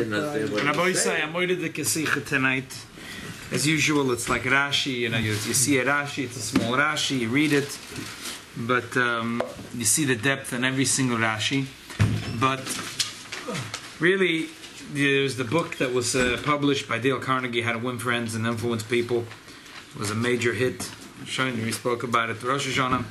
And Rabbi say, I'm waiting the Kesicha tonight. As usual, it's like Rashi. You see a Rashi. It's a small Rashi. You read it, but you see the depth in every single Rashi. But really, there's the book that was published by Dale Carnegie, How to Win Friends and Influence People. It was a major hit. We spoke about it. Rosh Hashanah.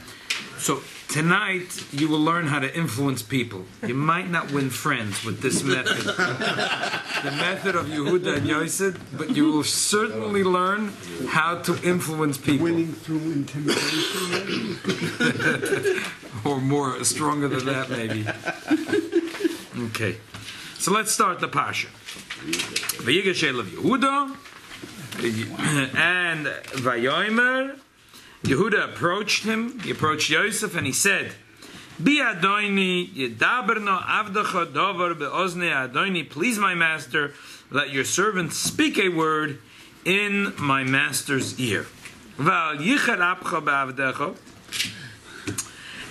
So tonight you will learn how to influence people. You might not win friends with this method, the method of Yehuda and Yosef, but you will certainly learn how to influence people. Winning through intimidation, or more, stronger than that, maybe. Okay, so let's start the parsha. Vayigash of Yehuda and Vayomer. Yehuda approached him. He approached Yosef and he said, "Bi Adoni yedaberno avdacha davar beozne Adoni. Please, my master, let your servant speak a word in my master's ear. Val yichar apcha beavdecha,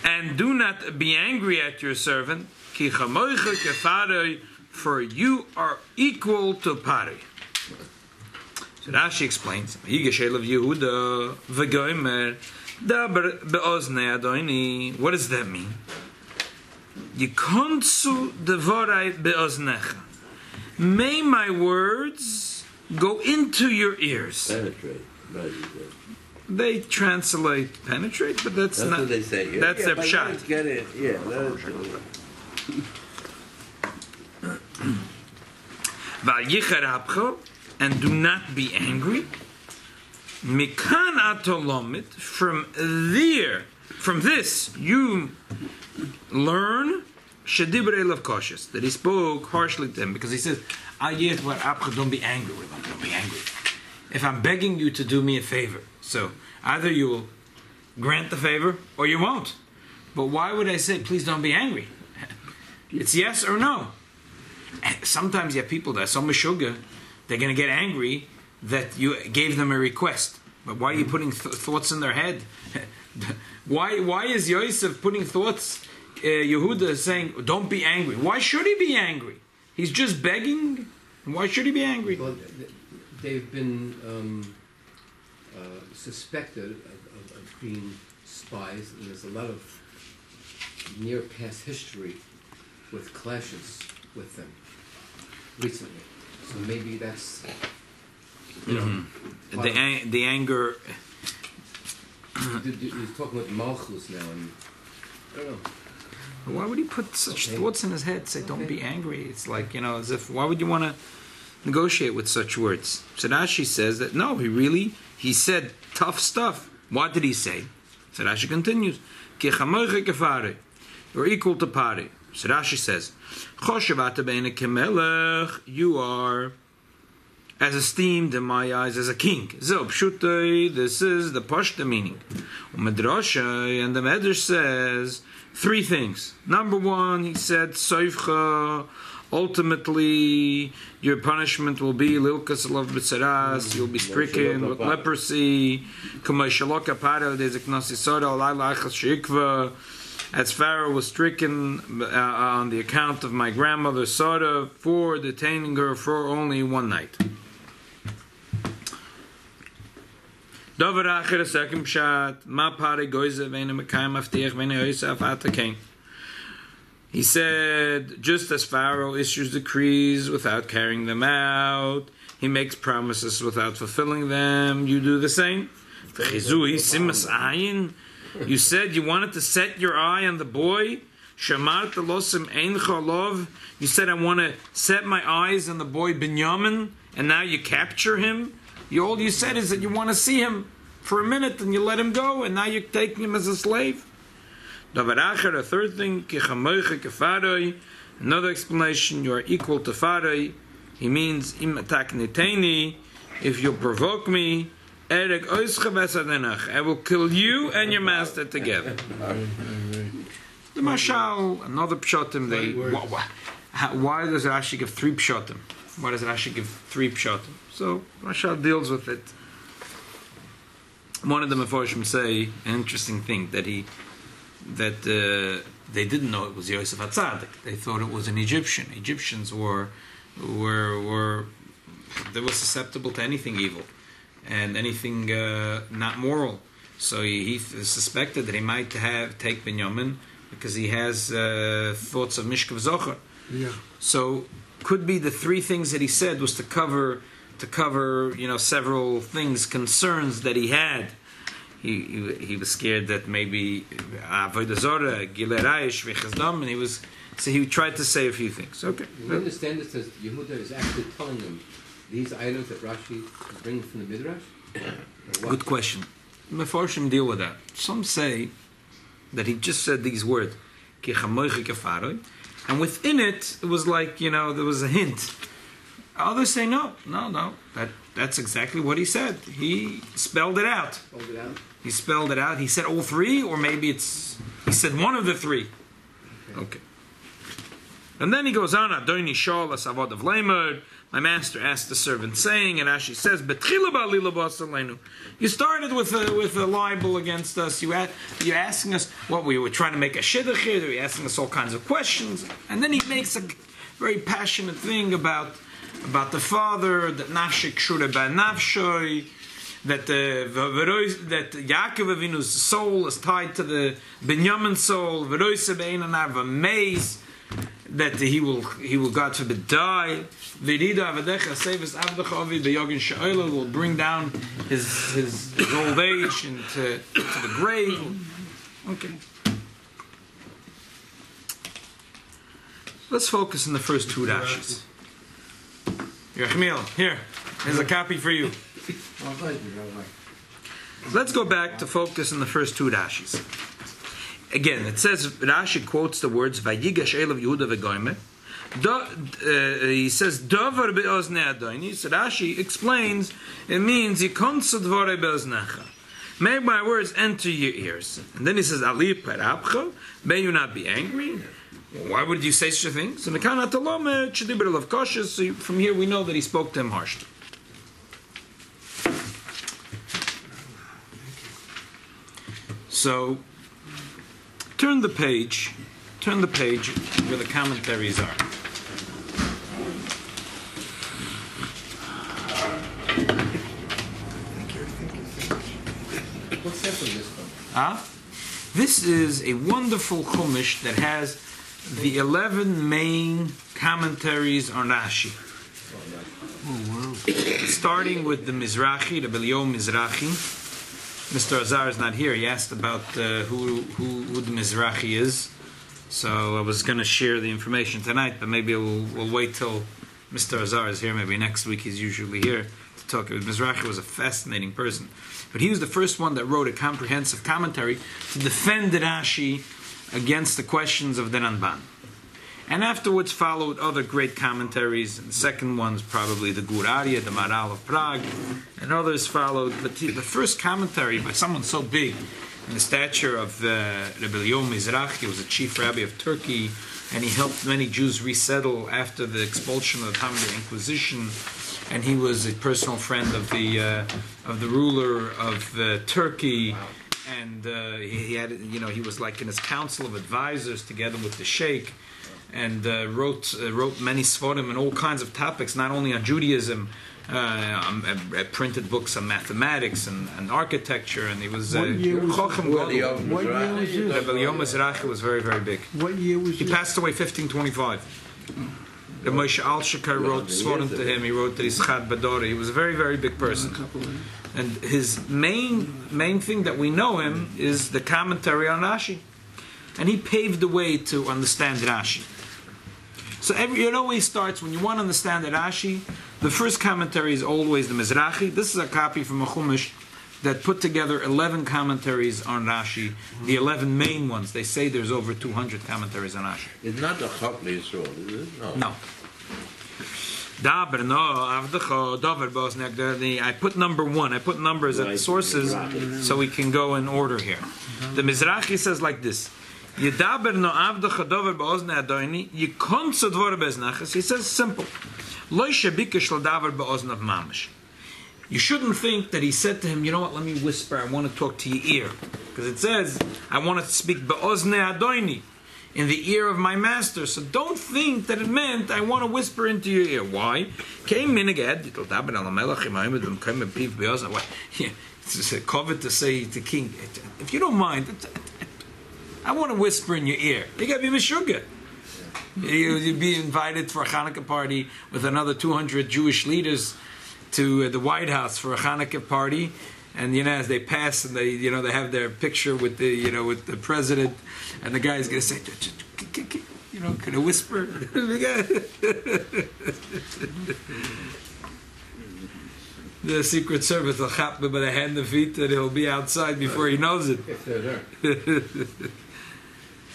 and do not be angry at your servant. Ki chamoicha kefarei, for you are equal to Pari." So Rashi explains, Vayigash of Yehuda v'gomer daber be'oznei Adoni. What does that mean? Yikonsu devorai be'oznecha. May my words go into your ears. Penetrate. They translate penetrate, but that's not what they say. Yeah. That's their pshat. Get it. Yeah. V'yichar apcha, and do not be angry. Mikan atolomit, from this you learn shedibrei lav koshes, that he spoke harshly to him, because he says, "Ayet var apcha, don't be angry with him. Don't be angry. If I'm begging you to do me a favor, so either you will grant the favor or you won't. But why would I say, please don't be angry? It's yes or no." Sometimes you have people that are so meshuggah, they're going to get angry that you gave them a request. But why are you putting thoughts in their head? Why is Yosef putting thoughts? Yehuda is saying, don't be angry. Why should he be angry? He's just begging. Why should he be angry? Well, they've been suspected of being spies, and there's a lot of near past history with clashes with them recently. So maybe that's, the anger. He's talking with Malchus now, and I don't know. Why would he put such thoughts in his head? Say, don't be angry. It's like, as if, why would you want to negotiate with such words? So Rashi says that, no, he said tough stuff. What did he say? So Rashi continues, you're equal to Pari. So Rashi says, you are as esteemed in my eyes as a king. This is the pashta meaning. And the Medrash says 3 things. Number 1, he said, Soifcha, ultimately your punishment will be Lilkas alav b'tzaras, you'll be stricken with leprosy. As Pharaoh was stricken on the account of my grandmother Sarah for detaining her for only one night. Davar acher, a second pshat, ma pare goyze v'ene mekayim avtiach v'ene Yosef atakein. He said, just as Pharaoh issues decrees without carrying them out, he makes promises without fulfilling them, you do the same. V'chizu simas ayin. You said you wanted to set your eye on the boy. Shamart losim ein chalov. You said, I want to set my eyes on the boy Binyamin, and now you capture him. All you said is that you want to see him for a minute, and you let him go, and now you're taking him as a slave. Davar acher, a third thing, another explanation, you are equal to Farai. He means, if you provoke me, I will kill you and your master together. The Mashal, another pshatim, why does Rashi give 3 pshatim? Why does Rashi give 3 pshatim? So Mashal deals with it. One of the Mefarshim say an interesting thing, that they didn't know it was Yosef HaTzadik. They thought it was an Egyptian. Egyptians were were they were susceptible to anything evil and anything not moral. So he suspected that he might take Binyamin because he has thoughts of Mishkav Zocher. Yeah. So could be the three things that he said was to cover several things, concerns that he had. He was scared that maybe Avodah Zorah, Gilei Raish, V'Chazdam, and he tried to say a few things. Okay. We understand it says Yehuda is actually telling them these items that Rashi is bringing from the Midrash? Good question. Mefarshim deal with that. Some say that he just said these words, Ki chamoichi kafaroi, and within it was like, there was a hint. Others say no. That's exactly what he said. He spelled it out. He spelled it out. He said all three, or maybe he said one of the three. Okay. And then he goes on, Adoni Shal as Avod of Leimer. My master asked the servant, saying, and Rashi says, you started with a libel against us. You're asking us what we were trying to make a shidduch here. You're asking us all kinds of questions. And then he makes a very passionate thing about the father, that nafshik shura ba nafshoi, that Yaakov Avinu's soul is tied to the Binyamin soul, v'roise be'ein anav amaze, that he will God forbid die. V'rida avadecha sevis avdecha avid b'yogin she'olah, will bring down his old age into the grave. Okay. Let's focus on the first two Rashis. Yerachmiel, here's a copy for you. Let's go back to focus on the first two Rashis. Again, it says, Rashi quotes the words, Vayigash elav Yehuda v'goyme. He says, Dover be'ozne adoni. So Rashi explains, it means, Yikonsu dvore be'oznecha. May my words enter your ears. And then he says, Ali perabcha, may you not be angry. Why would you say such a thing? So from here we know that he spoke to him harshly. So turn the page where the commentaries are. What's that from this one? This is a wonderful chumash that has the 11 main commentaries on Rashi. Starting with the Mizrahi, the Belio Mizrahi. Mr. Azar is not here. He asked about who the Mizrahi is. So I was going to share the information tonight, but maybe we'll wait till Mr. Azar is here. Maybe next week. He's usually here to talk. Mizrahi was a fascinating person. But he was the first one that wrote a comprehensive commentary to defend Rashi against the questions of the Ramban. And afterwards followed other great commentaries. And the second one's probably the Gur Aryeh, the Maharal of Prague, and others followed. But the first commentary by someone so big in the stature of Rabbi Yochanan Marsov, he was a chief rabbi of Turkey, and he helped many Jews resettle after the expulsion of the time of the Inquisition. And he was a personal friend of the ruler of Turkey. And he had, he was like in his council of advisors together with the sheikh, and wrote many svarim on all kinds of topics, not only on Judaism, printed books on mathematics and architecture, and he was Chochem Gadol. What year was this? Rabbi Yochanan Marsov was very, very big. What year was He this? passed away 1525. The Moshe Al-Shakar wrote svarim to him. He wrote the Ischad Badori. He was a very, very big person. And his main thing that we know him is the commentary on Rashi. And he paved the way to understand Rashi. So it always starts, when you want to understand the Rashi, the first commentary is always the Mizrahi. This is a copy from a Chumash that put together 11 commentaries on Rashi, the 11 main ones. They say there's over 200 commentaries on Rashi. It's not a Chok Yisrael, is it? No. I put number one. I put numbers at the sources so we can go in order here. The Mizrahi says like this. He says simple. You shouldn't think that he said to him, you know what, let me whisper, I want to talk to your ear. Because it says, I want to speak be'ozne adoini. in the ear of my master. So don't think that it meant I want to whisper into your ear. Why? It's a covet to say to king, if you don't mind, I want to whisper in your ear. You got to be Meshuggah. You'd be invited for a Hanukkah party with another 200 Jewish leaders to the White House for a Hanukkah party, and as they pass and they they have their picture with the with the president, and the guy's going to say, can I whisper? The Secret Service will chap him by the hand and feet, and he'll be outside before he knows it. If they're there.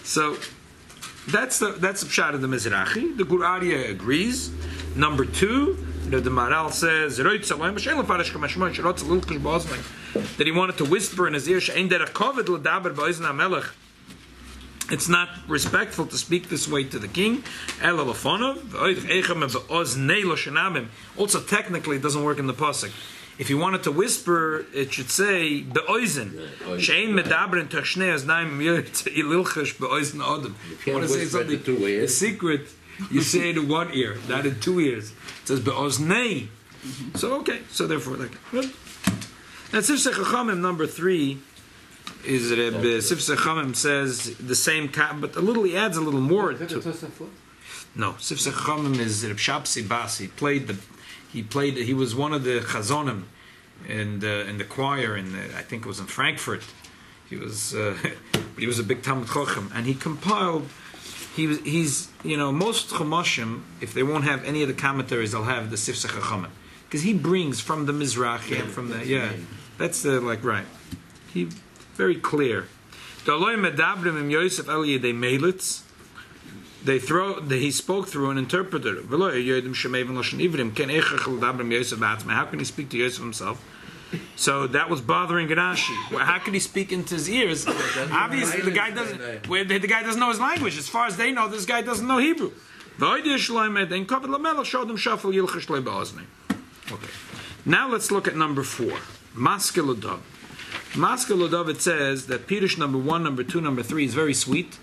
So that's the pshat of the Mizrahi. The Guraria agrees. Number 2, the Maral says that he wanted to whisper in his ear. It's not respectful to speak this way to the king. Also, technically, it doesn't work in the pasuk. If you wanted to whisper, it should say be'oizen. She'ein medabren tachshnei aznaim ililchash be'oizen adam. If you want to say something, a secret, you say it in one ear, not in 2 ears. It says be'oznei. So so therefore, good. Now, Sifsei Chachamim number 3 is that Sifsei Chachamim says the same, but he adds a little more to it. No, Sifsei Chachamim is Reb Shapsi Bas. He was one of the chazonim in the choir I think it was in Frankfurt. He was a big Talmud Chochem, and he compiled. He's most Chumashim, if they won't have any of the commentaries, they'll have the Sifsei Chachamim, because he brings from the Mizrahi and from the that's the right. He very clear. He spoke through an interpreter. How can he speak to Yosef himself? So that was bothering Rashi. How could he speak into his ears? Obviously, the guy doesn't know his language. As far as they know, this guy doesn't know Hebrew. Okay. Now let's look at number 4. Maskelodov. Maskelodov, it says that Pirush number 1, number 2, number 3 is very sweet,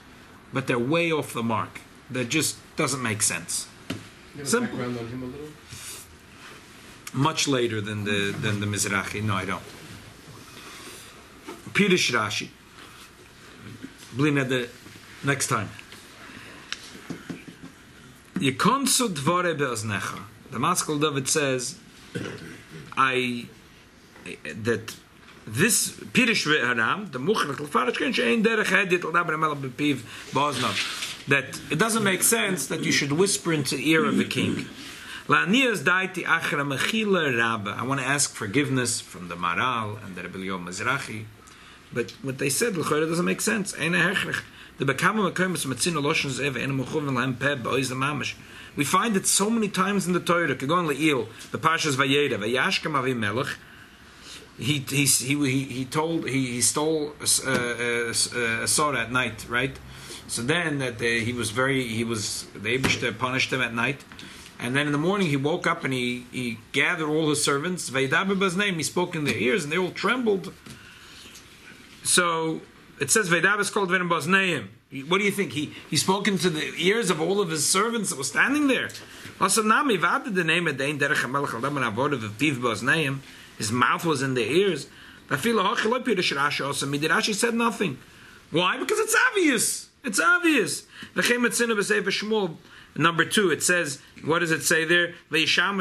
but they're way off the mark. That just doesn't make sense. You have Simple. a background on him a little? Much later than the Mizrahi. No, I don't. Pirush Rashi. Blina the next time. Yekonsu dvore be'oznecha. The Maskell David says, that this Pirush Haram, the Muchnach L'Farish Ken She'ein Derech Hedit L'Daber Melech B'Piv Ba'oznav, that it doesn't make sense that you should whisper into the ear of the king. La'aniyas daiti achra mechila rabba. I want to ask forgiveness from the Maral and the Rabbi Yochanan Mizrahi, but what they said l'chayra doesn't make sense. Ein hechrich. The bekama mekoymes metzino loshon zeve ein mechuven lahem peh ba'oiz mamish. We find it so many times in the Torah. Kegon le'il, the parshyos Vayeda, Vayashkem Avi Melech. He stole a sword at night, right? So then that the Eibishter punished him at night, and then in the morning he woke up and he gathered all his servants. Vaydaber b'znei, he spoke in their ears and they all trembled. So it says Vaydaber is called Venim b'zneim. What do you think? He spoke into the ears of all of his servants that were standing there. His mouth was in their ears. Rashi said nothing. Why? Because it's obvious. It's obvious. Number 2, it says, what does it say there? He spoke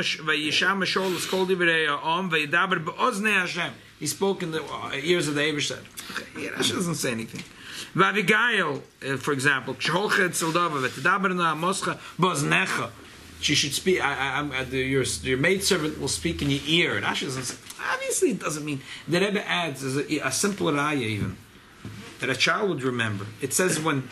in the ears of the Eibishter. Rashi doesn't say anything. Vayigash, for example, she should speak. Your maidservant will speak in your ear. Rashi doesn't say. Obviously, it doesn't mean. The Rebbe adds a simple raya even that a child would remember. It says when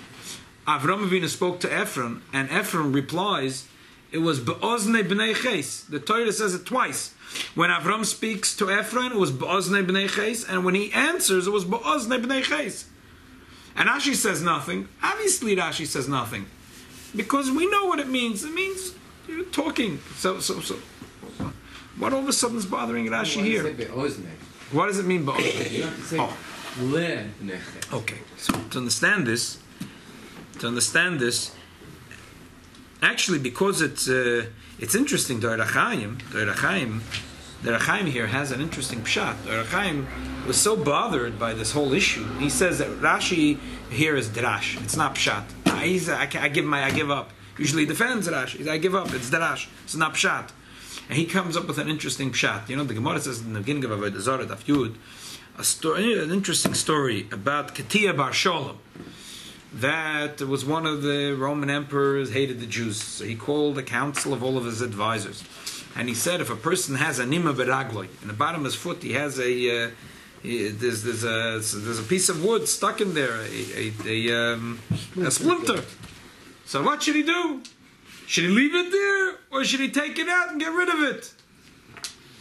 Avram Avinu spoke to Ephron, and Ephron replies, it was be'oznei b'nei ches. The Torah says it twice. When Avram speaks to Ephron, it was be'oznei b'nei ches, and when he answers, it was be'oznei b'nei ches. And Rashi says nothing. Obviously, Rashi says nothing because we know what it means. It means you're talking. So. What all of a sudden is bothering Rashi here? What does it mean be'oznei? You have to say le neche. Okay, so to understand this, to understand this. Actually, because it's interesting, the Rachaim here has an interesting pshat. The Rachaim was so bothered by this whole issue. He says that Rashi here is drash. It's not pshat. I give up. Usually he defends Rashi. He says, I give up. It's drash. It's not pshat. And he comes up with an interesting pshat. You know, the Gemara says in the beginning of Avodah Zarah Daf Yud, an interesting story about Ketia Bar Sholem. That was one of the Roman emperors hated the Jews. So he called a council of all of his advisors. And he said, if a person has a nima beragloi, in the bottom of his foot he has there's a piece of wood stuck in there, a splinter. So what should he do? Should he leave it there, or should he take it out and get rid of it?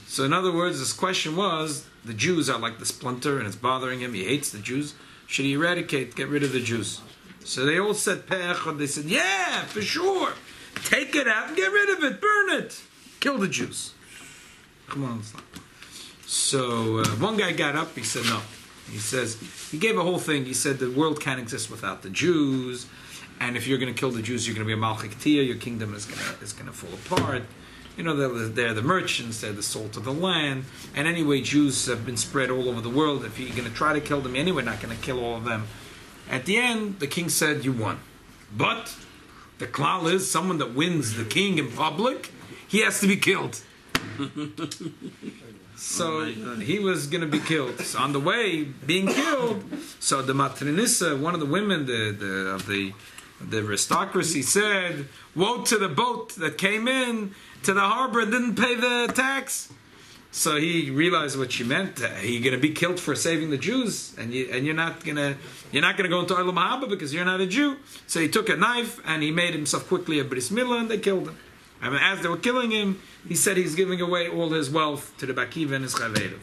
So in other words, this question was, the Jews are like the splinter and it's bothering him, he hates the Jews. Should he eradicate, get rid of the Jews? So they all said pe'echad, they said, yeah, for sure. Take it out and get rid of it, burn it. Kill the Jews. Come on, stop. So one guy got up, he said no. He says, he gave a whole thing, he said the world can't exist without the Jews, and if you're going to kill the Jews, you're going to be a Malchik Tia, your kingdom is going to fall apart. You know, they're the merchants, they're the salt of the land, and anyway, Jews have been spread all over the world. If you're going to try to kill them, anyway, not going to kill all of them. At the end, the king said, you won. But the klal is, someone that wins the king in public, he has to be killed. So he was going to be killed. So on the way, being killed, so the matrinissa, one of the women of the aristocracy, said, woe to the boat that came in to the harbor and didn't pay the tax. So he realized what she meant. You're going to be killed for saving the Jews, and you're not going to go into Olam Haba because you're not a Jew. So he took a knife and he made himself quickly a bris milah, and they killed him. I mean, as they were killing him, he said he's giving away all his wealth to the Bakiva and his Chavelev.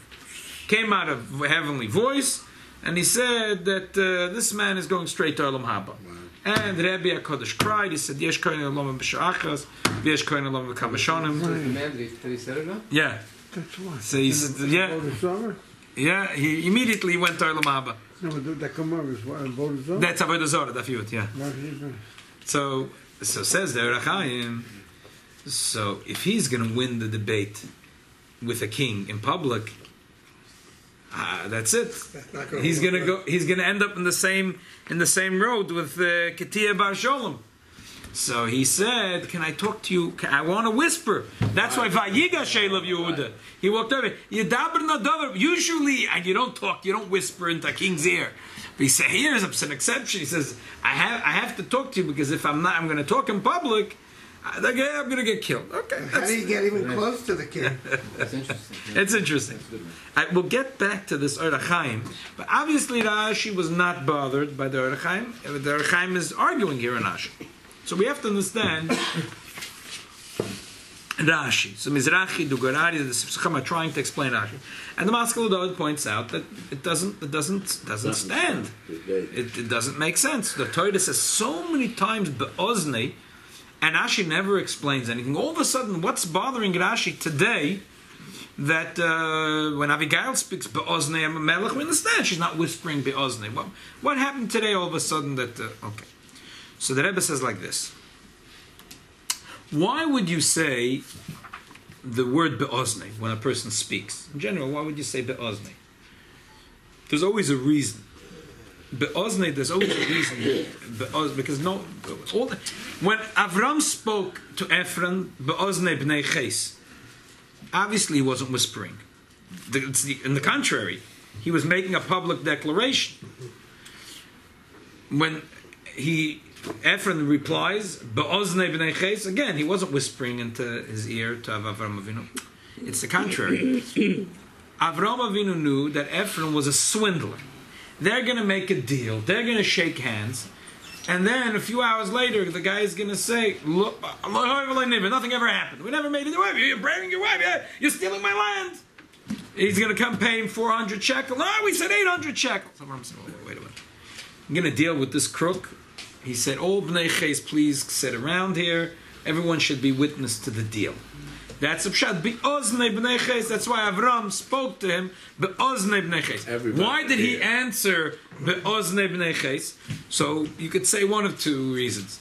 Came out of a heavenly voice, and he said that this man is going straight to Olam Haba. And Rabbi HaKadosh cried. He said, "Yesh kohen olam b'sha'achas, v'yesh kohen olam b'kamashonim." Did he say it now? Yeah. That's why. So he said, yeah. He immediately went to Olam Haba. No, but that Gemara is what, Avodah Zarah? That's Avodah Zarah, Daf Yud, yeah. So says the Rachaim. So if he's going to win the debate with a king in public, that's it. He's going to go. He's going to end up in the same road with Ketia Bar Sholem. So he said, "Can I talk to you? I want to whisper." That's why Vayigash of Yehuda. He walked over. Usually, and you don't talk. You don't whisper into a king's ear. But he said, "Here's an exception." He says, "I have to talk to you because if I'm not, I'm going to talk in public. I'm going to get killed." Okay. How do you get even close to the king? That's interesting. It's interesting. We'll get back to this Orachaim, but obviously Rashi was not bothered by the Orachaim. The Orachaim is arguing here in Rashi, so we have to understand Rashi. So Mizrahi, Dugarari, the Sichos are trying to explain Rashi, and the Maskal Dod points out that it doesn't stand. It doesn't make sense. The Torah says so many times be'oznei. And Rashi never explains anything. All of a sudden, what's bothering Rashi today, that when Abigail speaks be'oznei melech, we understand she's not whispering be'oznei. What happened today all of a sudden that... okay. So the Rebbe says like this. Why would you say the word be'oznei when a person speaks? In general, why would you say be'oznei? There's always a reason. Be'oznei, there's always a reason. Because when Avram spoke to Ephron, be'oznei b'nei ches, obviously he wasn't whispering. In the contrary, he was making a public declaration. When Ephron replies, be'oznei b'nei ches, again, he wasn't whispering into his ear to Avram Avinu. It's the contrary. Avram Avinu knew that Ephron was a swindler. They're going to make a deal. They're going to shake hands. And then a few hours later, the guy is going to say, "Look, nothing ever happened. We never made it. You're bragging your wife. You're stealing my land." He's going to come pay him 400 shekels. No, we said 800 shekels. Wait a minute. I'm going to deal with this crook. He said, "All bnei ches, please sit around here. Everyone should be witness to the deal." That's a pshat. Be'oznei b'nei ches. That's why Avram spoke to him. Be'oznei b'nei ches. Why did he answer be'oznei b'nei ches? So you could say one of two reasons.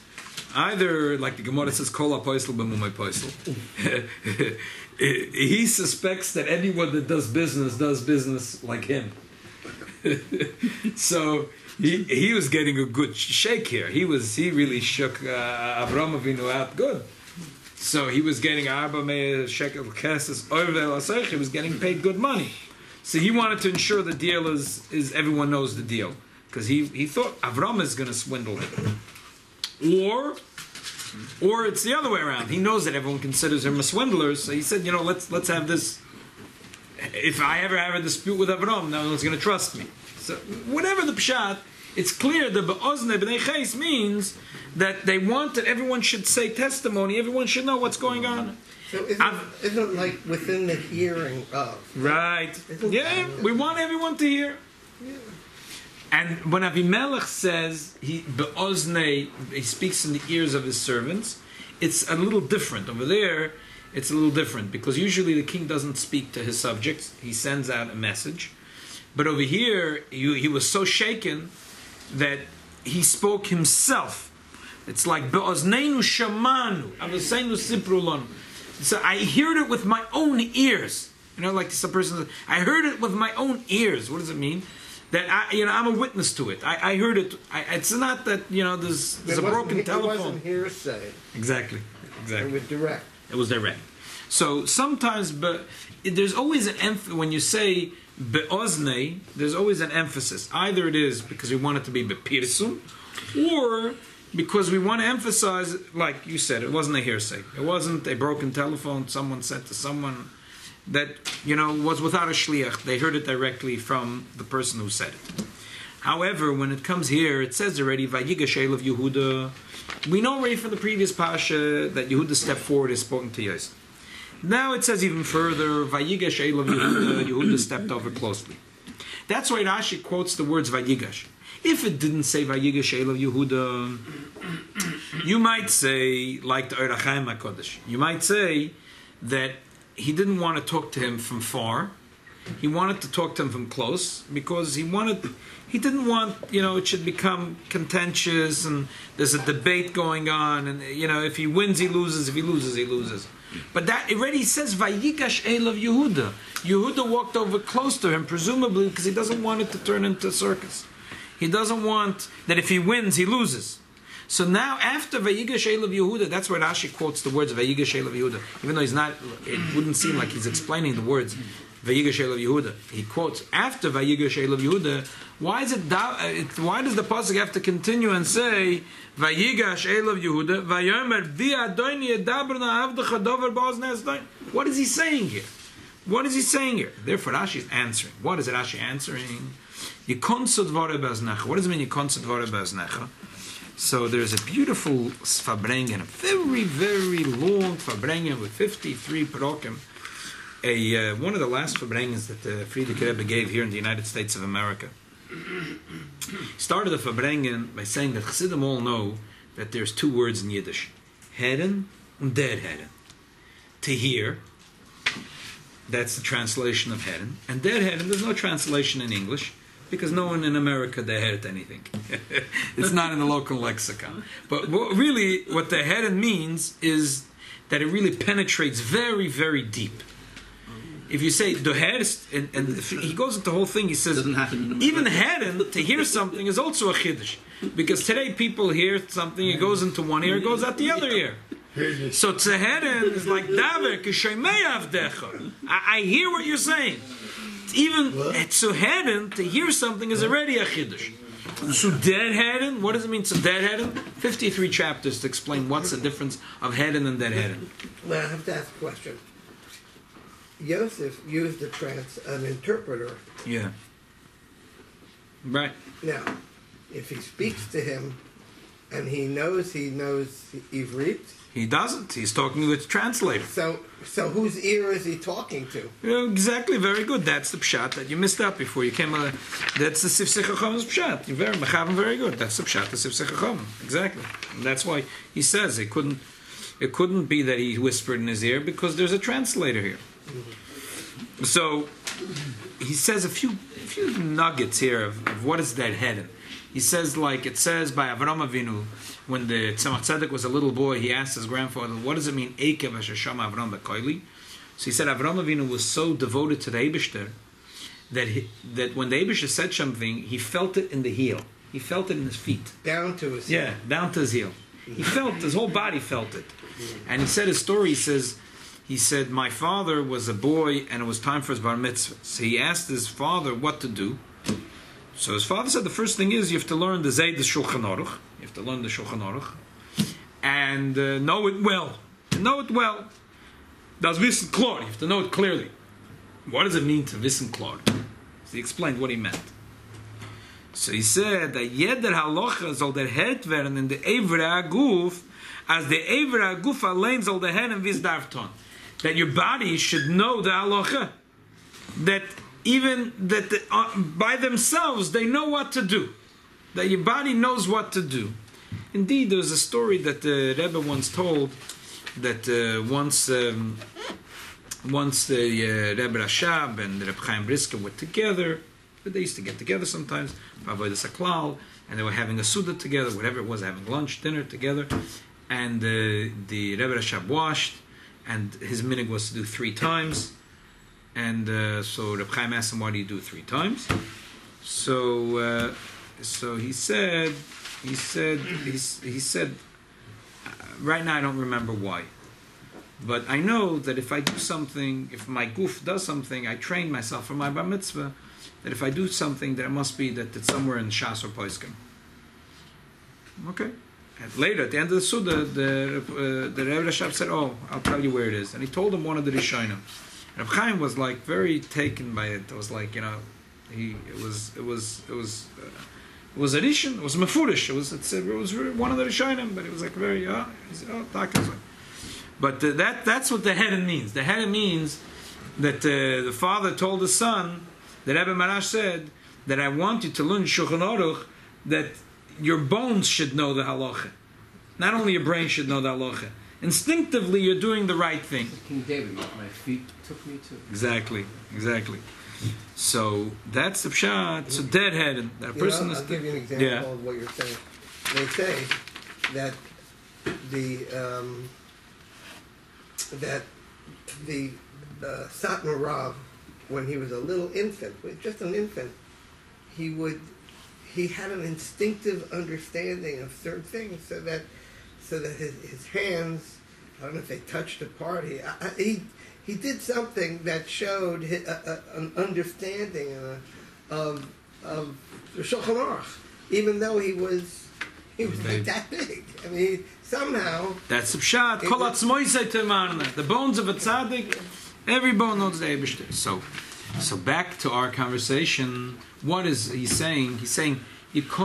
Either, like the Gemara says, Kol ha-poisel b'mumay poisel. He suspects that anyone that does business like him. So he was getting a good shake here. He really shook Avraham Avinu out good. So he was getting Arba Me'ah shekel kesses Orvel Asayich. He was getting paid good money. So he wanted to ensure the deal is everyone knows the deal, because he thought Avram is going to swindle him. Or it's the other way around. He knows that everyone considers him a swindler, so he said, let's have this. If I ever have a dispute with Avram, no one's going to trust me. So whatever the pshat, it's clear that be'ozne b'nei chais means that they want that everyone should say testimony, everyone should know what's going on. So isn't like within the hearing of? Right. Yeah, we want everyone to hear. Yeah. And when Avimelech says be'ozne, he speaks in the ears of his servants, it's a little different. Over there, it's a little different, because usually the king doesn't speak to his subjects, he sends out a message. But over here, he was so shaken that he spoke himself. It's like be'ozneinu shamanu, avosenu sipru lanu. So I heard it with my own ears. Like some person says, I heard it with my own ears. What does it mean? That I'm a witness to it. I heard it. It's not that there's a broken telephone. It wasn't hearsay. Exactly. It was direct. It was direct. So sometimes, but there's always an emphasis when you say be'ozne. There's always an emphasis. Either it is because we want it to be bepirsum, or because we want to emphasize, like you said, it wasn't a hearsay. It wasn't a broken telephone someone said to someone that was without a shliach. They heard it directly from the person who said it. However, when it comes here, it says already Vayigash of Yehuda. We know already from the previous pasha that Yehuda stepped forward and spoken to Yosef. Now it says even further Vayigash of Yehuda. Yehuda stepped over closely. That's why Rashi quotes the words Vayigash. If it didn't say Vayigash of Yehuda, you might say, like the Ohr HaChaim HaKodesh, you might say that he didn't want to talk to him from far. He wanted to talk to him from close, because he didn't want, it should become contentious and there's a debate going on, and if he wins he loses, if he loses he loses. But that already says Vayigash of Yehuda. Yehuda walked over close to him, presumably because he doesn't want it to turn into a circus. He doesn't want that if he wins he loses. So now, after Vayigash of Yehuda, that's where Rashi quotes the words Vayigash of Yehuda. Even though he's not, it wouldn't seem like he's explaining the words Vayigash of Yehuda. He quotes after Vayigash of Yehuda. Why does the pasuk have to continue and say Vayigash of Yehuda? Vayomer vi Adoni edabrna avdecha dover ba'oznei asdai? What is he saying here? What is he saying here? Therefore, Rashi is answering. What is Rashi answering? Yikonsod vare be'oznecha. What does it mean Yikonsod vare be'oznecha? So there's a beautiful Fabrengen, a very, very long Fabrengen with 53 parokim. One of the last Fabrengens that the Friedrich Rebbe gave here in the United States of America. Started the Fabrengen by saying that Chassidim all know that there's two words in Yiddish: Heden and der Heden. To hear, that's the translation of Heden. And der Heden, there's no translation in English, because no one in America heard anything. It's not in the local lexicon. But really, what the Heden means is that it really penetrates very, very deep. If you say doher, and he goes into the whole thing, he says even Heden, to hear something, is also a chiddush, because today people hear something, it goes into one ear, it goes out the other ear. So tzehen is like daver k'shoymei avdecha. I hear what you're saying. Even tzehen, to hear something, is already a chiddush. Suder Heden, what does it mean? Suder Heden? 53 chapters to explain what's the difference of Heden and Der Heden. Well, I have to ask a question. Yosef used an interpreter. Yeah. Right. Now, if he speaks to him and he knows Ivrit. He doesn't. He's talking with the translator. So whose ear is he talking to? Exactly. Very good. That's the pshat that you missed out before you came. That's the Sif Sichachom's pshat. You're very good. That's the pshat, the Sif Sichachom. Exactly. And that's why he says it couldn't be that he whispered in his ear, because there's a translator here. Mm-hmm. So he says a few nuggets here of what is that Heden. He says, like it says by Avram Avinu, when the Tzemach Tzedek was a little boy, he asked his grandfather, what does it mean, Eikev Asher Shama Avram B'Koili? So he said, Avram Avinu was so devoted to the Eibishter that when the Eibishter said something, he felt it in the heel. He felt it in his feet. Down to his heel. Yeah, down to his heel. He felt, his whole body felt it. And he said his story, he said, my father was a boy and it was time for his bar mitzvah. So he asked his father what to do. So his father said the first thing is you have to learn the Zayd Shulchan Aruch. You have to learn the Shulchan Aruch. And know it well. Know it well. Das Wissen klar. You have to know it clearly. What does it mean to Wissen klar? So he explained what he meant. So he said that jeder halacha soll der het werden in the Evra Guf, as the Evra Guf allein soll der Herren wie es darf tun. That your body should know the halacha. That even that by themselves they know what to do. That your body knows what to do. Indeed, there was a story that the Rebbe once told that once the Rebbe Rashab and the Reb Chaim Brisker were together. They used to get together sometimes, Vayigash, and they were having a Suda together, whatever it was, having lunch, dinner together. And the Rebbe Rashab washed, and his minhag was to do 3 times. And so Reb Chaim asked him, why do you do 3 times? So he said, right now I don't remember why. But I know that if I do something, if my guf does something, I train myself for my bar mitzvah, that if I do something, that it must be that it's somewhere in Shas or Poiskim. Okay. And later, at the end of the Suda, the Rebbe Rashab said, oh, I'll tell you where it is. And he told him one of the Rishonim. Reb Chaim was like very taken by it. It was like, it was a Rishon, it was Mefurish. It was one of the Rishonim, but it was like very, he said, but that's what the Hedon means. The Hedon means that the father told the son, the Rebbe Marash said, that I want you to learn Shulchan Aruch, that your bones should know the halacha. Not only your brain should know the halacha. Instinctively, you're doing the right thing. King David, my feet took me to. Exactly. So that's the pshat. So deadhead. That person is. I'll give you an example of what you're saying. They say that the Satmar Rav, when he was a little infant, just an infant, he had an instinctive understanding of certain things, so that his hands, I don't know if they touched apart. He did something that showed an understanding of the Shulchan Aruch, even though he was like that big. I mean, somehow that's the pshat. The bones of a tzaddik, every bone knows the Eibishter. So back to our conversation. What is he saying? He's saying, this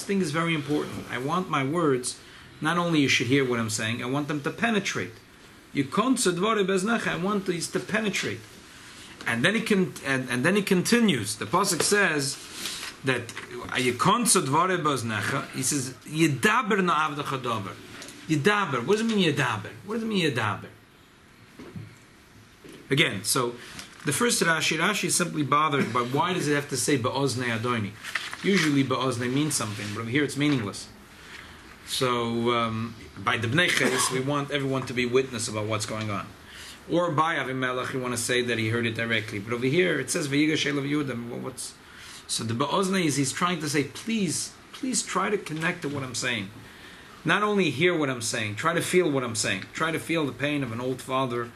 thing is very important. I want my words, not only you should hear what I'm saying, I want them to penetrate. I want these to penetrate. And then he continues. The pasuk says that he says, Yedaber na'avdecha daber. Yedaber. What does it mean Yedaber? Again, so the first Rashi is simply bothered by why does it have to say Ba'oznei Adoni? Usually Ba'oznei means something, but over here it's meaningless. So by the Bnei Ches, we want everyone to be witness about what's going on. Or by Avimelech, we want to say that he heard it directly. But over here it says Vayigash Elav Yehuda. So the Ba'oznei is he's trying to say, please try to connect to what I'm saying. Not only hear what I'm saying, try to feel what I'm saying. Try to feel the pain of an old father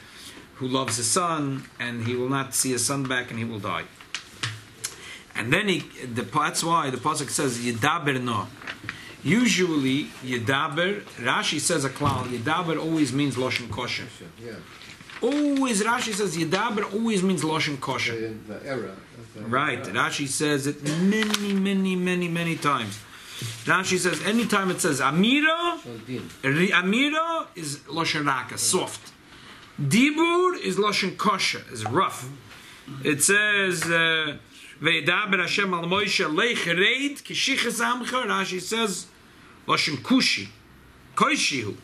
who loves his son, and he will not see his son back, and he will die. And then that's why the pasuk says Yedaber no. Usually Yedaber, Rashi says a klal. Yedaber always means loshen kosher. Yeah. Always Rashi says Yedaber always means loshen kosher. The era. Right. Rashi says it many times. Rashi says anytime it says Amira is loshen raka, soft. Dibur is loshen kosher, is rough. It says Ve'edaber Hashem al Moshe leich reid kishiches amcha. Rashi says loshen kushi, koishihu.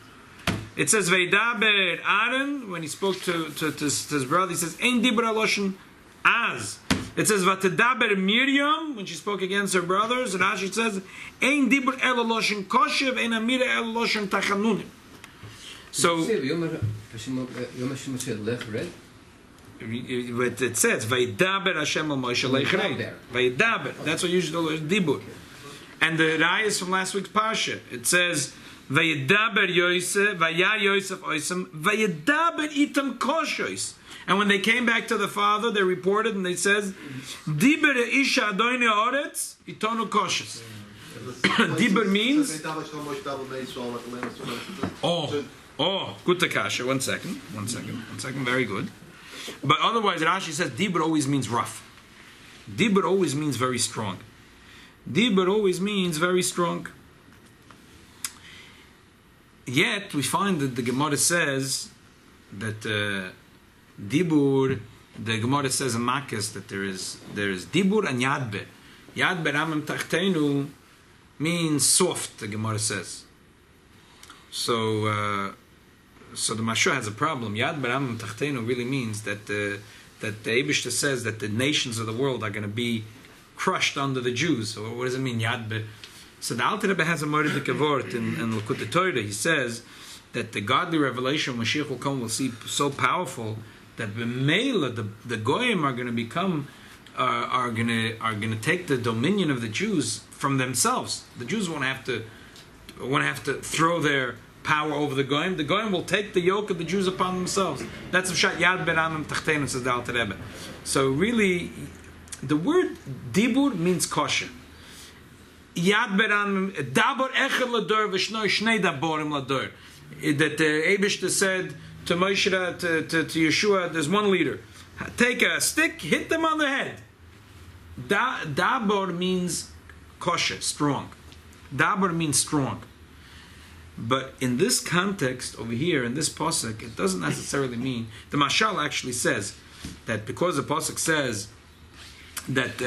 It says Ve'edaber Aaron when he spoke to his brother. He says Ein dibur loshen az. It says Vatidaber Miriam when she spoke against her brothers, and Rashi says Ein dibur el loshen kosher ein amira el loshen tachanunim. So it says Vayidaber Hashem al Moshe leichrei. Vayidaber. That's what usually dibur. And the raya is from last week's parsha. It says Vayidaber Yosef, Vayar Yosef Oisem, Vayidaber itam koshois. And when they came back to the father, they reported and they says, Diber isha adoine oretz itonu koshes. Diber means good takasha. One second, very good. But otherwise, Rashi says Diber always means rough. Diber always means very strong. Dibur always means very strong. Yet we find that the Gemara says that Dibur, the Gemara says in Makkos that there is Dibur and Yadber. Yadber amem tachtenu means soft. The Gemara says. So the Mashur has a problem. Yadber amem tachtenu really means that the Eibishter says that the nations of the world are going to be crushed under the Jews. So what does it mean, Yadbe? So the Alter Rebbe has a Mordek Avort in Likuta Torah. He says that the godly revelation when Mashiach will come will see so powerful that the Goyim are going to become are going to take the dominion of the Jews from themselves. The Jews won't have to throw their power over the Goyim. The Goyim will take the yoke of the Jews upon themselves. That's Pshat Yad Beramim Tachteinu, says the Alter Rebbe. So really, the word dibur means kosher. Yad beran dabor echad lador v'shnoi shnei daborim lador. That the Eibishter said to Moshe, to Yeshua, there's one leader. Take a stick, hit them on the head. Dabor means kosher, strong. Dabor means strong. But in this context over here, in this pasuk, it doesn't necessarily mean. The Mashal actually says that because the pasuk says that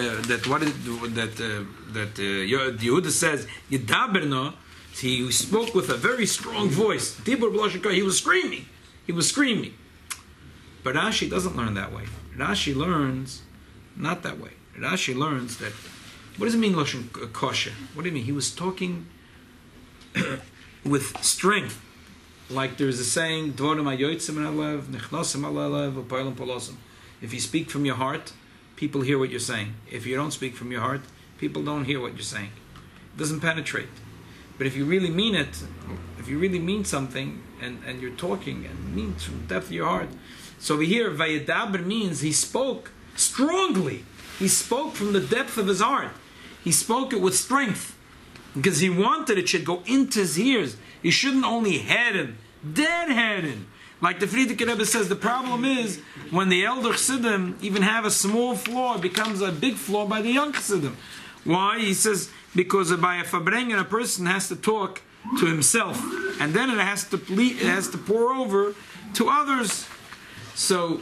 Yehuda says Yedaberno, he spoke with a very strong voice. He was screaming. But Rashi doesn't learn that way. Rashi learns not that way. Rashi learns that. What does it mean, lashon kosher? What do you mean? He was talking with strength, like there's a saying, "Dvorim hayotzim min halev, nechnosim halev, u'poilim polosim." If you speak from your heart, people hear what you're saying. If you don't speak from your heart, people don't hear what you're saying. It doesn't penetrate. But if you really mean it, if you really mean something, and you're talking and mean from the depth of your heart. So over here, Vayedaber means he spoke strongly. He spoke from the depth of his heart. He spoke it with strength. Because he wanted it should go into his ears. He shouldn't only deadhead him. Like the Frierdiker Rebbe says, the problem is when the elder Chassidim even have a small flaw, it becomes a big flaw by the young Chassidim. Why? He says, because by a Fabrengen, a person has to talk to himself, and then it has to pour over to others. So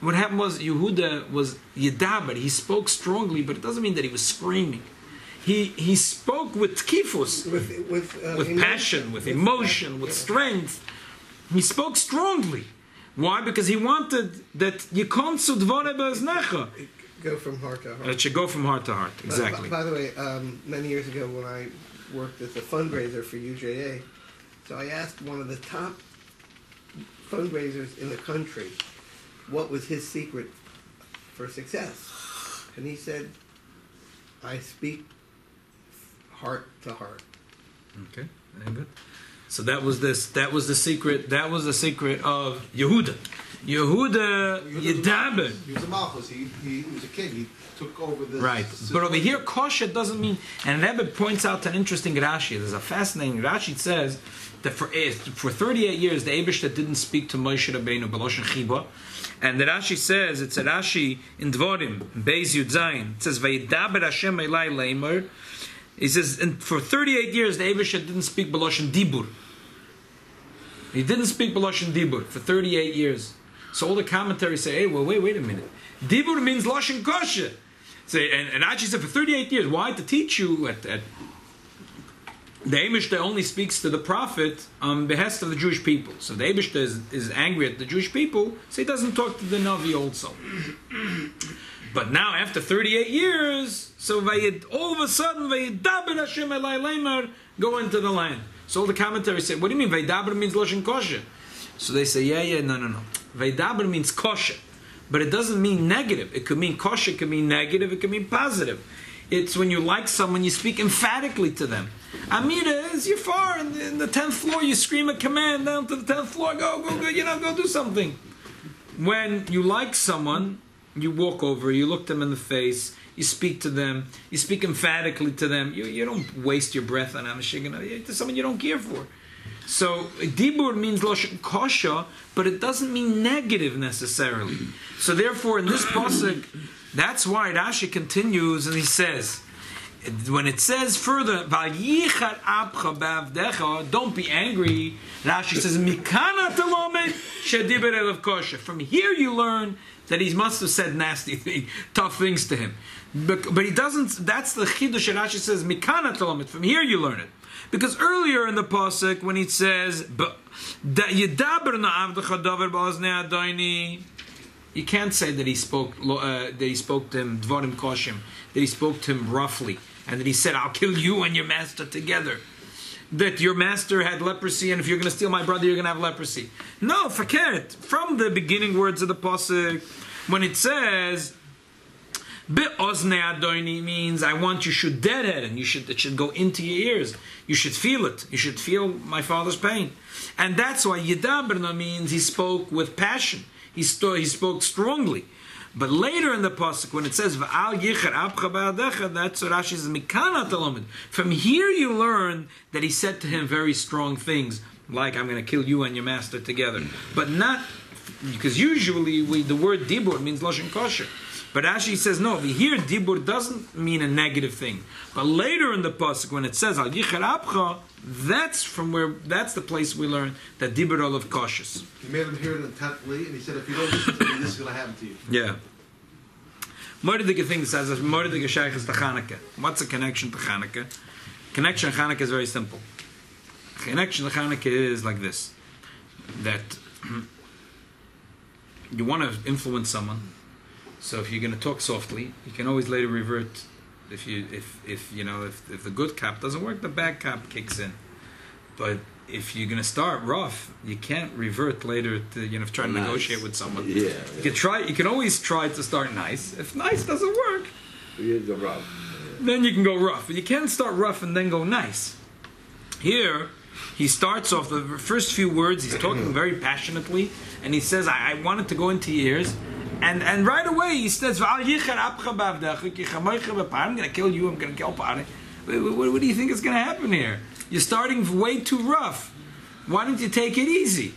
what happened was Yehuda was Yedaber. He spoke strongly, but it doesn't mean that he was screaming. He spoke with tkifus, with passion, with emotion, with strength. He spoke strongly. Why? Because he wanted that yikonsu dvore be'oznecha. Go from heart to heart. It should go from heart to heart. Exactly. By the way, many years ago when I worked as a fundraiser for UJA, so I asked one of the top fundraisers in the country what was his secret for success. And he said, I speak heart to heart. Okay, very good. So that was the secret. That was the secret of Yehuda. Yehuda Yedaber. He was a malchus. He was a king. He took over the. Right, but over here, kosher doesn't mean. And Rebbe points out an interesting Rashi. There's a fascinating Rashi. It says that for 38 years the Eibishter didn't speak to Moshe Rabbeinu b'loshen chiba, and the Rashi says, it's a Rashi in Dvorim Beis Yud Zayin. It says Vayidaber Hashem Elai Leimer. He says, and for 38 years the Eibishter didn't speak b'loshen dibur. He didn't speak b'loshen dibur for 38 years. So all the commentaries say, hey, well, wait a minute. Dibur means lashon kosher. And Rashi said for 38 years. Why? To teach you the Eibishter only speaks to the prophet on behest of the Jewish people. So the Eibishter is angry at the Jewish people, so he doesn't talk to the Navi also. But now, after 38 years, so all of a sudden, Vayidaber Hashem elai leimer, go into the land. So all the commentaries say, what do you mean? Vayidaber means Loshen kosher. So they say, no. Vayidaber means kosher. But it doesn't mean negative. It could mean kosher, it could mean negative, it could mean positive. It's when you like someone, you speak emphatically to them. Amira, is you're far in the 10th floor, you scream a command down to the 10th floor, go, go do something. When you like someone, you walk over, you look them in the face, you speak to them, you speak emphatically to them. You don't waste your breath on Amashigana to someone you don't care for. So dibur means loshen kosher, but it doesn't mean negative necessarily. So therefore, in this pasuk, that's why Rashi continues and he says, when it says further, "Vayichar apcha ba'avdecha," don't be angry. Rashi says, "Mikana telomed shediber elav kosher." From here you learn that he must have said nasty, tough things to him, but he doesn't. That's the chidush. Rashi says, "Mikana telomed." From here you learn it, because earlier in the pasuk when he says, "Yedaber na'avdecha davar ba'oznei adoni," you can't say that he spoke to him dvarim koshim, that he spoke to him roughly, and that he said, "I'll kill you and your master together." That your master had leprosy, and if you're going to steal my brother, you're going to have leprosy. No, forget. From the beginning words of the pasuk, when it says, "Be'oznei adoni," means I want you should deadhead, and it should go into your ears. You should feel it. You should feel my father's pain, and that's why Yedaberna means he spoke with passion. He spoke strongly. But later in the pasuk, when it says "V'al yichar apcha ba'adecha," that's what Rashi says mikana talomid. From here you learn that he said to him very strong things, like "I'm going to kill you and your master together," but not because usually the word dibur means loshen kosher. But Rashi says no. Here dibur doesn't mean a negative thing. But later in the pasuk, when it says "Al yichar apcha," that's the place we learn that dibur olav kosher. He made him hear it intently, and he said, if you don't listen to me, this is going to happen to you. Yeah. Mordecai thing says that Mordecai Shaykh is to Chanukah. What's the connection to Chanukah? Connection to Chanukah is very simple. Connection to Chanukah is like this: that you want to influence someone. So if you're going to talk softly, you can always later revert. If the good cop doesn't work, the bad cop kicks in. But if you're going to start rough, you can't revert later to try to negotiate with someone. Yeah. You can always try to start nice. If nice doesn't work, You go rough. then you can go rough. But you can't start rough and then go nice. Here, he starts off the first few words. He's talking very passionately, and he says, "I wanted to go into your ears." And right away he says, "I'm going to kill you. I'm going to kill Pare." What do you think is going to happen here? You're starting way too rough. Why don't you take it easy?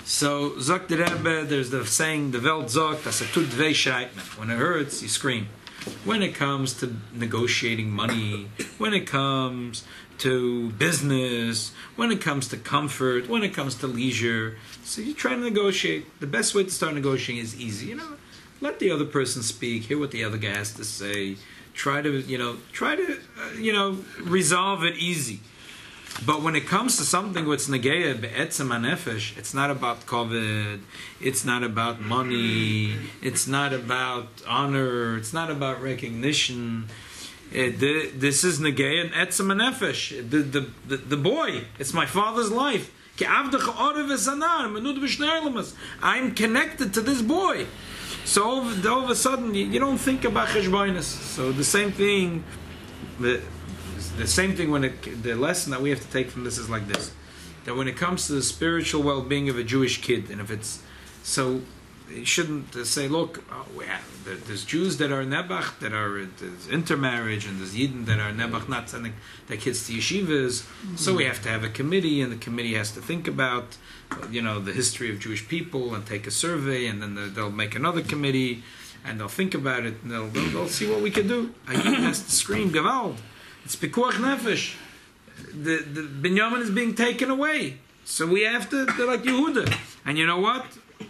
So Zok the Rebbe, there's the saying, the Welt Zok, das tut weh schreit man. When it hurts, you scream. When it comes to negotiating money, when it comes to business, when it comes to comfort, when it comes to leisure, so you try to negotiate. The best way to start negotiating is easy. Let the other person speak, hear what the other guy has to say. Try to resolve it easy. But when it comes to something what's negeya be'etzem hanefesh, it's not about kovid, it's not about money, it's not about honor, it's not about recognition. This is negeya etzem hanefesh. The boy, it's my father's life. I'm connected to this boy. So all of a sudden, you don't think about cheshbonis. So the same thing. The same thing the lesson that we have to take from this is like this: that when it comes to the spiritual well-being of a Jewish kid, and if it's so, you shouldn't say, "Look, there's Jews that are nebach, there's intermarriage, and there's Yidden that are nebach, not sending their kids to yeshivas." So we have to have a committee, and the committee has to think about, the history of Jewish people, and take a survey, and then they'll make another committee, and they'll think about it, and they'll see what we can do. A Yid has to scream Gewalt. It's pikuach nefesh. The Binyamin is being taken away, so we have to. They're like Yehuda, and you know what?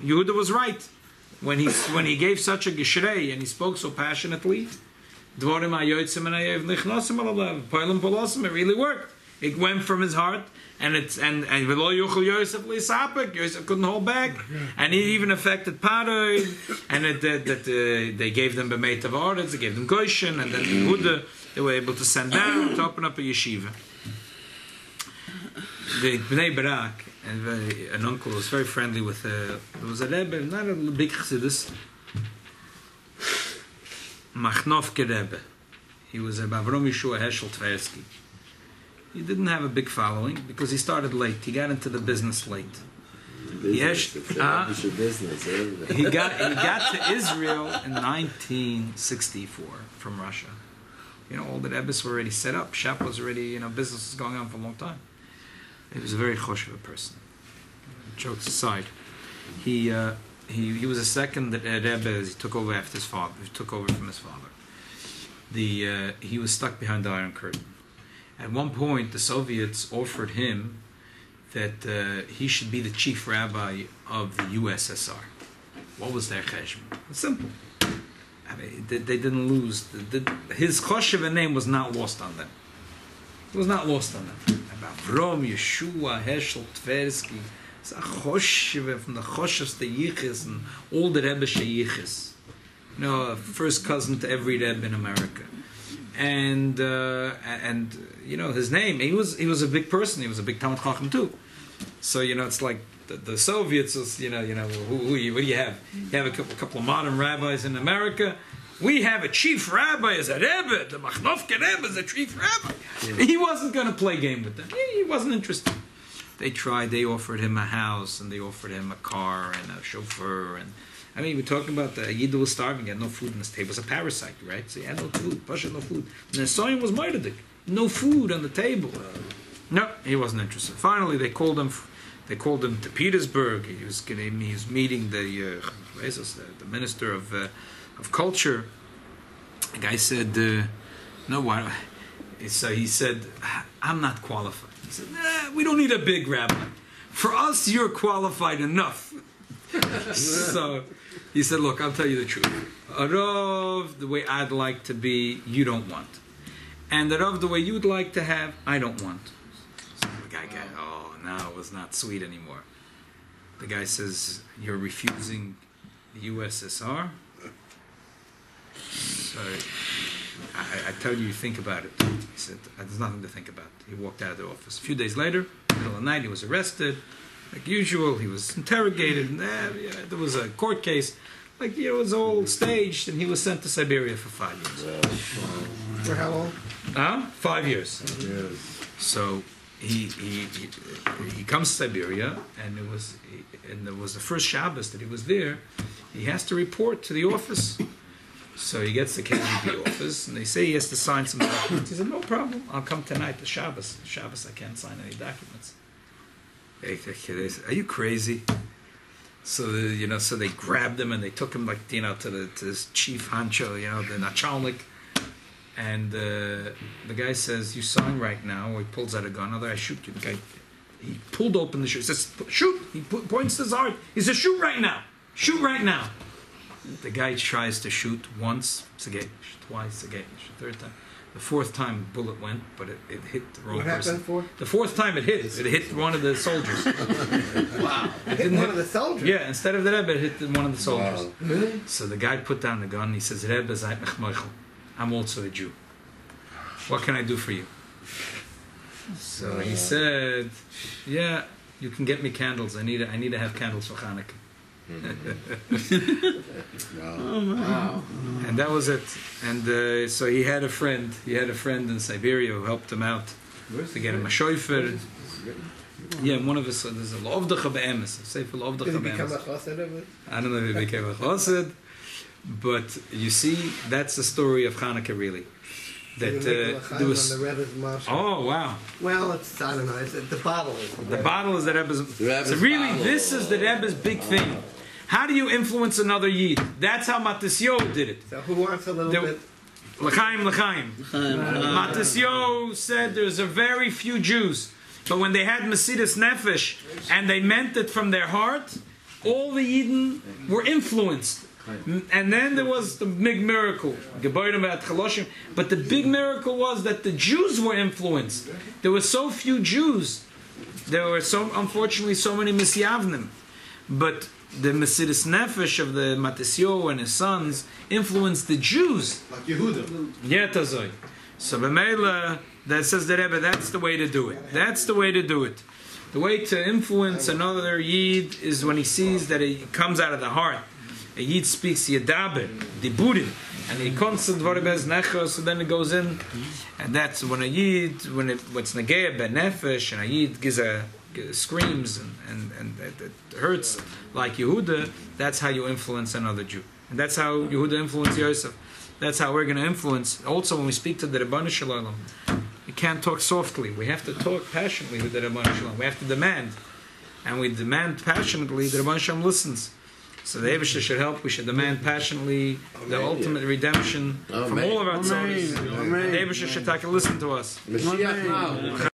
Yehuda was right when he gave such a geshrei and he spoke so passionately. It really worked. It went from his heart, and Yosef couldn't hold back, and it even affected Paroi, and they gave them B'meit Avaretz, they gave them Goshen, and then Yehuda, they were able to send down to open up a yeshiva. The Bnei Barak, and an uncle was very friendly with there was a Rebbe, not a big chassidus, Machnovke Rebbe. He was a Bavrom Yeshua Heschel Tversky. He didn't have a big following because he started late. He got into the business late. He got to Israel in 1964 from Russia. All the Rebbes were already set up. Shop was already, business was going on for a long time. He was a very choshev person. Jokes aside, he was a second Rebbe as he took over after his father. He took over from his father. He was stuck behind the Iron Curtain. At one point, the Soviets offered him that he should be the chief rabbi of the USSR. What was their cheshbon? It's simple. I mean, they didn't lose. His choshev name was not lost on them. It was not lost on them. About Avrom, Yeshua, Heschel, Tversky. It's a choshev from the choshevs to yichis and all the Rebbe sheyichis. First cousin to every Rebbe in America. And his name, he was a big person. He was a big Talmid Chacham too. So it's like the Soviets was what do you have? You have a couple of modern rabbis in America. We have a chief rabbi as a Rebbe. The Machnovke Rebbe is a chief rabbi. Yeah. He wasn't going to play game with them. He wasn't interested. They tried. They offered him a house and they offered him a car and a chauffeur and. We're talking about the Yid was starving, he had no food on his table. He was a parasite, right? So he had no food, Pasha no food. And the Soyim was Moededik. No food on the table. No, he wasn't interested. Finally, they called him to Petersburg. He was meeting the minister of culture. The guy said, no, why? So he said, I'm not qualified. He said, we don't need a big rabbi. For us, you're qualified enough. So he said, look, I'll tell you the truth. A Rav, the way I'd like to be, you don't want. And the Rav, the way you'd like to have, I don't want. So the guy now it was not sweet anymore. The guy says, you're refusing the USSR? So I tell you, think about it. He said, there's nothing to think about. He walked out of the office. A few days later, middle of the night, he was arrested. Like usual, he was interrogated. And, there was a court case. It was all staged, and he was sent to Siberia for 5 years. For how long? 5 years. So he comes to Siberia, and there was the first Shabbos that he was there. He has to report to the office. So he gets the KGB office, and they say he has to sign some documents. He said, no problem. I'll come tonight to Shabbos. Shabbos, I can't sign any documents. They said, are you crazy? So so they grabbed him and they took him to this chief honcho, the nachalnik, and the guy says, "You sign right now." Or he pulls out a gun. Otherwise, I shoot you. The guy, he pulled open the shirt. He says, "Shoot!" He points to his heart. He says, "Shoot right now! Shoot right now!" The guy tries to shoot once, Segesh, twice, Segesh, third time. The fourth time, the bullet went, but it hit the wrong person. What happened? The fourth time it hit one of the soldiers. Wow! It hit one of the soldiers? Yeah, instead of the Rebbe, it hit one of the soldiers. Wow. Really? So the guy put down the gun and he says, Rebbe, Zayt Mech Moichel, I'm also a Jew. What can I do for you? So he said, yeah, you can get me candles. I need to have candles for Hanukkah. Wow. And that was it. And so he had a friend in Siberia who helped him out to get him a shofar. Yeah, one of his, there's a Lovdacha Be'emes, a Sefer Lovdacha Be'emes. Did he become a chassid of it? I don't know if he became a chassid, but you see, that's the story of Hanukkah really. That there was on the Rebbe's Marsov. Oh wow! Well, I don't know. The bottle is the bottle is the Rebbe's. So really, bottle. This is the Rebbe's big thing. How do you influence another Yid? That's how Matisyo did it. So who wants a little bit? L'chaim. Matisyo said there's a very few Jews, but when they had Mesidas Nefesh and they meant it from their heart, all the Yidden were influenced. And then there was the big miracle, but the big miracle was that the Jews were influenced. There were so few Jews. There were unfortunately so many Misyavnim. But the Mesidus Nefesh of the Matisyo and his sons influenced the Jews. Like Yehuda. Yeah, Tazoy. So B'meila, that says the Rebbe, that's the way to do it. That's the way to do it. The way to influence another Yid is when he sees that it comes out of the heart. A Yid speaks Yedaber, Diburim, and he constant Dvoribez Nechos, so then it goes in. And that's when a Yid, what's Negea Ben Nefesh, and a Yid screams and it hurts like Yehuda, that's how you influence another Jew. And that's how Yehuda influenced Yosef. That's how we're going to influence. Also, when we speak to the Rebbeinu Shalom, we can't talk softly. We have to talk passionately with the Rebbeinu Shalom. We have to demand. And we demand passionately, the Rebbeinu Shalom listens. So the Eibusha should help. We should demand passionately the ultimate redemption from all of our tzores. The Eibusha should listen to us. Mashiach now.